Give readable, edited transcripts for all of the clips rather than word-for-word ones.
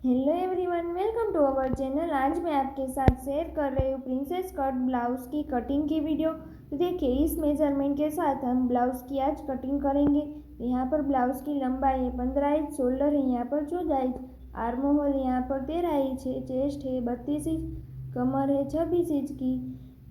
Hello everyone, welcome to our channel. आज मैं आपके साथ शेयर कर रही हूँ प्रिंसेस कट ब्लाउज़ की कटिंग की वीडियो। तो देखिए, इस मेजरमेंट के साथ हम ब्लाउज़ की आज कटिंग करेंगे। यहाँ पर ब्लाउज़ की लंबाई है 15 इंच, शोल्डर है यहाँ पर 14 इंच, आर्म होल यहाँ पर 13 इंच है, चेस्ट है 32 इंच, कमर है 26 इंच की,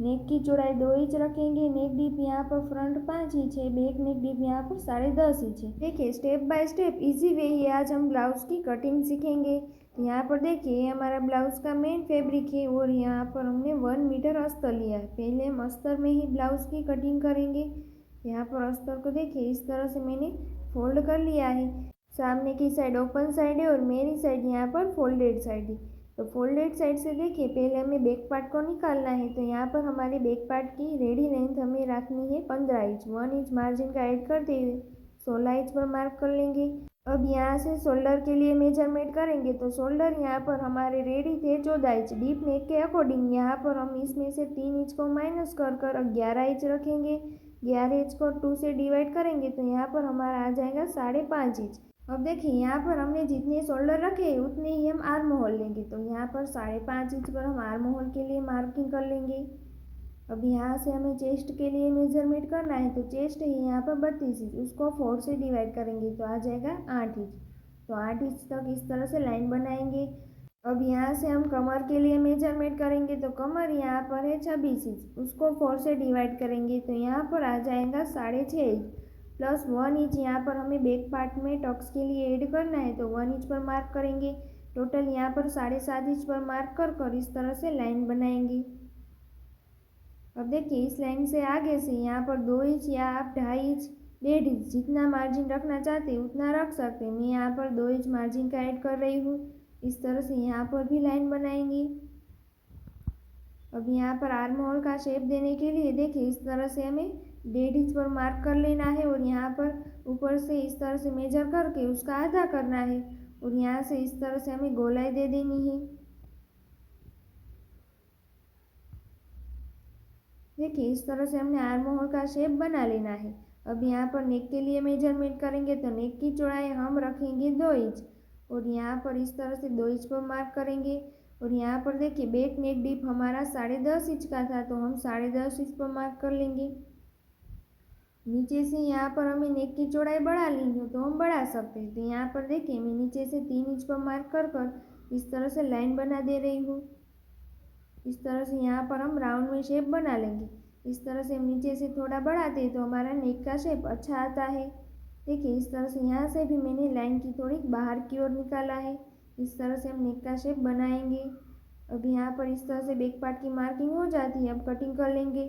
नेक की चौड़ाई 2 इंच रखेंगे। नेक डीप यहाँ पर फ्रंट 5 इंच है, बैक नेक डीप यहाँ पर 10.5 इंच है। देखिए, step by step easy way ही आज हम ब्लाउज़ की कटिंग सीखेंगे। यहाँ पर देखिए, हमारा ब्लाउज़ का मेन फैब्रिक है और यहाँ पर हमने 1 मीटर अस्तर लिया है। पहले हम अस्तर में ही ब्लाउज़ की कटिंग करेंगे। यहाँ पर अस्तर को देखिए, इस तरह से मैंने फोल्ड कर लिया है। सामने की साइड ओपन साइड है और मेरी साइड यहाँ पर फोल्डेड साइड है। तो फोल्डेड साइड से देखिए, पहले हमें बैक पार्ट को निकालना है। तो यहाँ पर हमारे बैक पार्ट की रेडी लेंथ हमें रखनी है 15 इंच। 1 इंच मार्जिन का ऐड करते हुए 16 इंच पर मार्क कर लेंगे। अब यहाँ से शोल्डर के लिए मेजरमेंट करेंगे। तो शोल्डर यहाँ पर हमारे रेडी थे 14 इंच। डीप नेक के अकॉर्डिंग यहाँ पर हम इसमें से 3 इंच को माइनस कर 11 इंच रखेंगे। 11 इंच को 2 से डिवाइड करेंगे तो यहाँ पर हमारा आ जाएगा 5.5 इंच। अब देखिए, यहाँ पर हमने जितने शोल्डर रखे उतने ही हम आर्म होल लेंगे। तो यहाँ पर 5.5 इंच पर हम आर्म होल के लिए मार्किंग कर लेंगे। अब यहाँ से हमें चेस्ट के लिए मेजरमेंट करना है। तो चेस्ट है यहाँ पर 32 इंच, उसको 4 से डिवाइड करेंगे तो आ जाएगा 8 इंच। तो 8 इंच तक इस तरह से लाइन बनाएंगे। अब यहाँ से हम कमर के लिए मेजरमेंट करेंगे। तो कमर यहाँ पर है 26 इंच, उसको 4 से डिवाइड करेंगे तो यहाँ पर आ जाएगा 6.5 इंच प्लस 1 इंच। यहाँ पर हमें बैक पार्ट में टक्स के लिए ऐड करना है तो 1 इंच पर मार्क करेंगे। टोटल यहाँ पर 7.5 इंच पर मार्क कर इस तरह से लाइन बनाएंगे। अब देखिए, इस लाइन से आगे से यहाँ पर 2 इंच या आप 2.5 इंच 1.5 इंच जितना मार्जिन रखना चाहते हैं उतना रख सकते हैं। मैं यहाँ पर 2 इंच मार्जिन का ऐड कर रही हूँ। इस तरह से यहाँ पर भी लाइन बनाएंगी। अब यहाँ पर आर्म होल का शेप देने के लिए देखिए, इस तरह से हमें 1.5 इंच पर मार्क कर लेना है और यहाँ पर ऊपर से इस तरह से मेजर करके उसका आधा करना है और यहाँ से इस तरह से हमें गोलाई दे देनी है। देखिए, इस तरह से हमने आर्म होल का शेप बना लेना है। अब यहाँ पर नेक के लिए मेजरमेंट करेंगे तो नेक की चौड़ाई हम रखेंगे 2 इंच और यहाँ पर इस तरह से 2 इंच पर मार्क करेंगे। और यहाँ पर देखिए, बैक नेक डीप हमारा 10.5 इंच का था तो हम 10.5 इंच पर मार्क कर लेंगे। नीचे से यहाँ पर हमें नेक की चौड़ाई बढ़ा लेनी हो तो हम बढ़ा सकते हैं। तो यहाँ पर देखिए, मैं नीचे से 3 इंच पर मार्क कर इस तरह से लाइन बना दे रही हूँ। इस तरह से यहाँ पर हम राउंड में शेप बना लेंगे। इस तरह से हम नीचे से थोड़ा बढ़ाते हैं तो हमारा नेक का शेप अच्छा आता है। देखिए, इस तरह से यहाँ से भी मैंने लाइन की थोड़ी बाहर की ओर निकाला है। इस तरह से हम नेक का शेप बनाएंगे। अब यहाँ पर इस तरह से बैक पार्ट की मार्किंग हो जाती है। अब कटिंग कर लेंगे।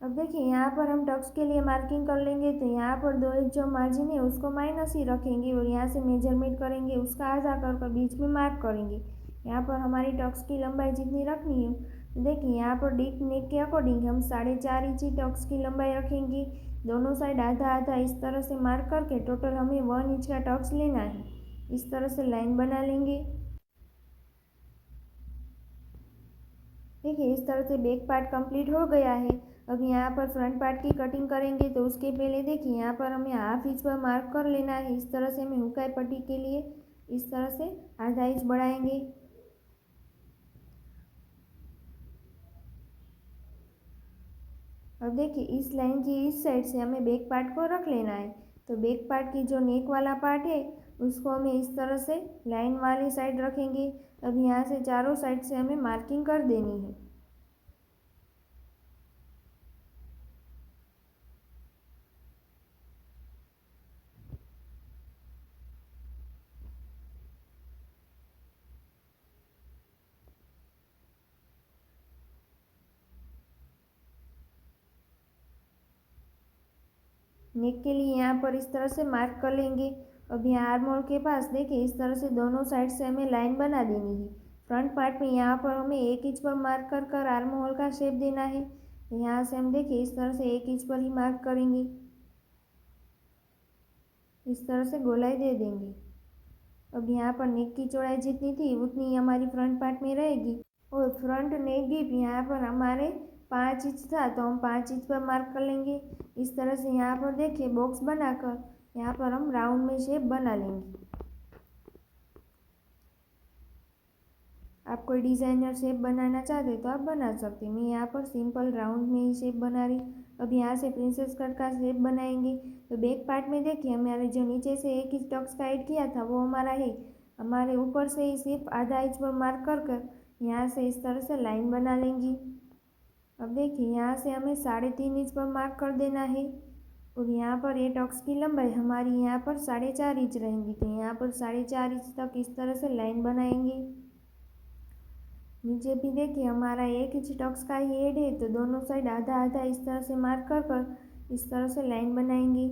अब देखिए, यहाँ पर हम टक्स के लिए मार्किंग कर लेंगे। तो यहाँ पर 2 इंच जो मार्जिन है उसको माइनस ही रखेंगे और यहाँ से मेजरमेंट करेंगे, उसका आधा कर बीच में मार्क करेंगे। यहाँ पर हमारी टक्स की लंबाई जितनी रखनी है, तो देखिए यहाँ पर डीप नेक के अकॉर्डिंग हम 4.5 इंच ही टक्स की लंबाई रखेंगे। दोनों साइड आधा आधा इस तरह से मार्क करके टोटल हमें 1 इंच का टक्स लेना है। इस तरह से लाइन बना लेंगे। देखिए, इस तरह से बैक पार्ट कंप्लीट हो गया है। अब यहाँ पर फ्रंट पार्ट की कटिंग करेंगे तो उसके पहले देखिए, यहाँ पर हमें हाफ इंच पर मार्क कर लेना है। इस तरह से हमें हुकाई पट्टी के लिए इस तरह से आधा इंच बढ़ाएंगे। अब देखिए, इस लाइन की इस साइड से हमें बैक पार्ट को रख लेना है। तो बैक पार्ट की जो नेक वाला पार्ट है उसको हमें इस तरह से लाइन वाली साइड रखेंगे। अब यहाँ से चारों साइड से हमें मार्किंग कर देनी है। नेक के लिए यहाँ पर इस तरह से मार्क कर लेंगे। अब यहाँ आर्म होल के पास देखिए, इस तरह से दोनों साइड से हमें लाइन बना देनी है। फ्रंट पार्ट में यहाँ पर हमें 1 इंच पर मार्क कर आर्म होल का शेप देना है। यहाँ से हम देखिए, इस तरह से 1 इंच पर ही मार्क करेंगे। इस तरह से गोलाई दे देंगे। अब यहाँ पर नेक की चौड़ाई जितनी थी उतनी ही हमारी फ्रंट पार्ट में रहेगी और फ्रंट नेक डीप यहाँ पर हमारे 5 इंच था तो हम 5 इंच पर मार्क कर लेंगे। इस तरह से यहाँ पर देखिए, बॉक्स बनाकर यहाँ पर हम राउंड में शेप बना लेंगे। आप कोई डिज़ाइनर शेप बनाना चाहते हो तो आप बना सकते हैं। मैं यहाँ पर सिंपल राउंड में ही शेप बना रही। अब यहाँ से प्रिंसेस कट का शेप बनाएंगे। तो बैक पार्ट में देखिए हमारे जो नीचे से 1 इंच टक्स का ऐड किया था वो हमारा है। हमारे ऊपर से ही सिर्फ आधा इंच पर मार्क कर कर यहाँ से इस तरह से लाइन बना लेंगी। अब देखिए यहाँ से हमें 3.5 इंच पर मार्क कर देना है और यहाँ पर ये टक्स की लंबाई हमारी यहाँ पर 4.5 इंच रहेंगी। तो यहाँ पर 4.5 इंच तक इस तरह से लाइन बनाएंगे। नीचे भी देखिए हमारा 1 इंच टक्स का ही ऐड है तो दोनों साइड आधा आधा इस तरह से मार्क कर कर इस तरह से लाइन बनाएंगे।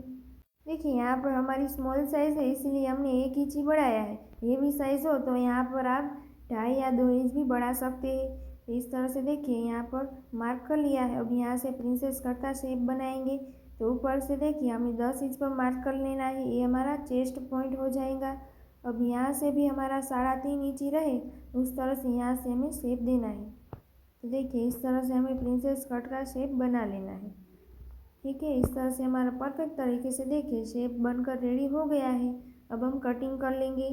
देखिए यहाँ पर हमारी स्मॉल साइज़ है इसलिए हमने 1 इंच ही बढ़ाया है। हेवी साइज़ हो तो यहाँ पर आप 2.5 या 2 इंच भी बढ़ा सकते हैं। तो इस तरह से देखिए यहाँ पर मार्क कर लिया है। अब यहाँ से प्रिंसेस कट का शेप बनाएंगे। तो ऊपर से देखिए हमें 10 इंच पर मार्क कर लेना है। ये हमारा चेस्ट पॉइंट हो जाएगा। अब यहाँ से भी हमारा 3.5 इंच ही रहे उस तरह से यहाँ से हमें शेप देना है। तो देखिए इस तरह से हमें प्रिंसेस कट का शेप बना लेना है। ठीक है, इस तरह से हमारा परफेक्ट तरीके से देखिए शेप बनकर रेडी हो गया है। अब हम कटिंग कर लेंगे।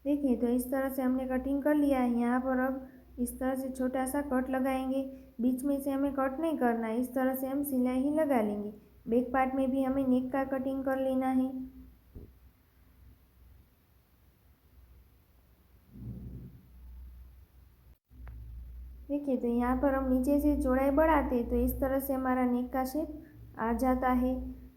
देखिए तो इस तरह से हमने कटिंग कर लिया है। यहाँ पर अब इस तरह से छोटा सा कट लगाएंगे। बीच में से हमें कट नहीं करना है, इस तरह से हम सिलाई ही लगा लेंगे। बैक पार्ट में भी हमें नेक का कटिंग कर लेना है। देखिए तो यहाँ पर हम नीचे से चौड़ाई बढ़ाते हैं तो इस तरह से हमारा नेक का शेप आ जाता है।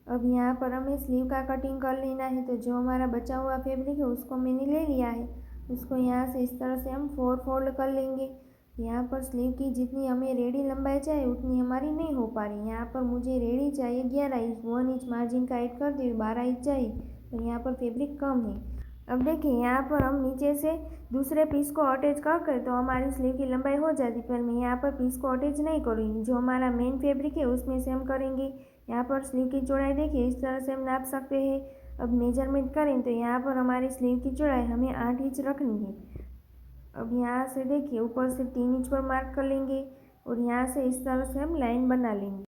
अब यहाँ पर हमें स्लीव का कटिंग कर लेना है। तो जो हमारा बचा हुआ फैब्रिक है उसको मैंने ले लिया है। उसको यहाँ से इस तरह से हम 4 फोल्ड कर लेंगे। यहाँ पर स्लीव की जितनी हमें रेडी लंबाई चाहिए उतनी हमारी नहीं हो पा रही। यहाँ पर मुझे रेडी चाहिए 11 इंच, 1 इंच मार्जिन का ऐड कर दिए 12 इंच चाहिए। तो यहाँ पर फैब्रिक कम है। अब देखिए यहाँ पर हम नीचे से दूसरे पीस को अटैच कर कर तो हमारी स्लीव की लंबाई हो जाती। पर मैं यहाँ पर पीस को अटैच नहीं करूँगी, जो हमारा मेन फैब्रिक है उसमें से हम करेंगे। यहाँ पर स्लीव की चौड़ाई देखिए इस तरह से हम नाप सकते हैं। अब मेजरमेंट करें तो यहाँ पर हमारी स्लीव की चौड़ाई हमें 8 इंच रखनी है। अब यहाँ से देखिए ऊपर से 3 इंच पर मार्क कर लेंगे और यहाँ से इस तरह से हम लाइन बना लेंगे।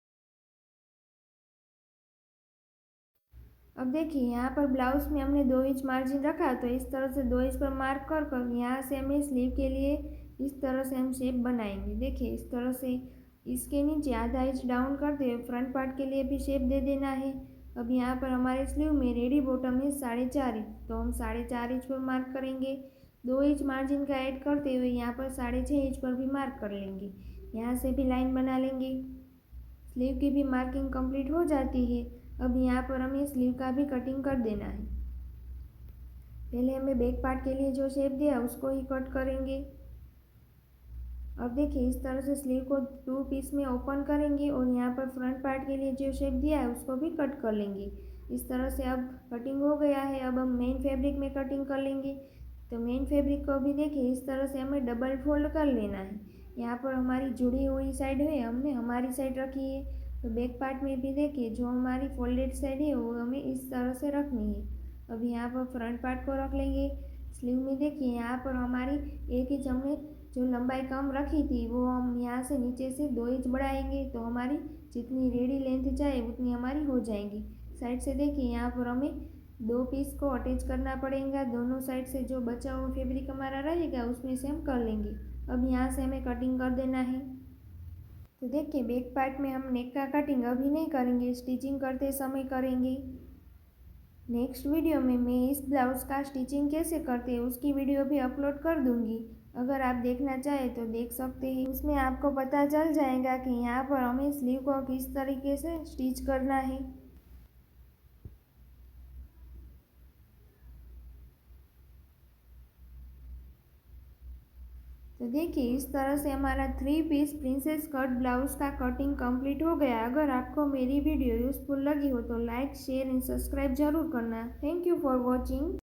अब देखिए यहाँ पर ब्लाउज में हमने 2 इंच मार्जिन रखा तो इस तरह से 2 इंच पर मार्क कर कर यहाँ से हमें स्लीव के लिए इस तरह से हम शेप बनाएंगे। देखिए इस तरह से इसके नीचे आधा इंच डाउन करते हुए फ्रंट पार्ट के लिए भी शेप दे देना है। अब यहाँ पर हमारे स्लीव में रेडी बॉटम है 4.5 इंच, तो हम 4.5 इंच पर मार्क करेंगे। 2 इंच मार्जिन का ऐड करते हुए यहाँ पर 6.5 इंच पर भी मार्क कर लेंगे। यहाँ से भी लाइन बना लेंगे। स्लीव की भी मार्किंग कंप्लीट हो जाती है। अब यहाँ पर हमें स्लीव का भी कटिंग कर देना है। पहले हमें बैक पार्ट के लिए जो शेप दिया उसको ही कट करेंगे। अब देखिए इस तरह से स्लीव को 2 पीस में ओपन करेंगे और यहाँ पर फ्रंट पार्ट के लिए जो शेप दिया है उसको भी कट कर लेंगे। इस तरह से अब कटिंग हो गया है। अब हम मेन फैब्रिक में कटिंग कर लेंगे। तो मेन फैब्रिक को भी देखिए इस तरह से हमें डबल फोल्ड कर लेना है। यहाँ पर हमारी जुड़ी हुई साइड है, हमने हमारी साइड रखी है। तो बैक पार्ट में भी देखिए जो हमारी फोल्डेड साइड है वो हमें इस तरह से रखनी है। अब यहाँ पर फ्रंट पार्ट को रख लेंगे। स्लीव में देखिए यहाँ पर हमारी 1 इंच हमने जो लंबाई कम रखी थी वो हम यहाँ से नीचे से 2 इंच बढ़ाएंगे तो हमारी जितनी रेडी लेंथ चाहे उतनी हमारी हो जाएगी। साइड से देखिए यहाँ पर हमें 2 पीस को अटैच करना पड़ेगा। दोनों साइड से जो बचा हुआ फैब्रिक हमारा रहेगा उसमें से हम कर लेंगे। अब यहाँ से हमें कटिंग कर देना है। तो देखिए बैक पार्ट में हम नेक का कटिंग अभी नहीं करेंगे, स्टिचिंग करते समय करेंगे। नेक्स्ट वीडियो में मैं इस ब्लाउज़ का स्टिचिंग कैसे करते हैं उसकी वीडियो भी अपलोड कर दूंगी। अगर आप देखना चाहें तो देख सकते हैं। उसमें आपको पता चल जाएगा कि यहाँ पर हमें स्लीव को किस तरीके से स्टिच करना है। तो देखिए इस तरह से हमारा 3 पीस प्रिंसेस कट ब्लाउज़ का कटिंग कंप्लीट हो गया। अगर आपको मेरी वीडियो यूज़फुल लगी हो तो लाइक, शेयर एंड सब्सक्राइब जरूर करना। Thank you for watching.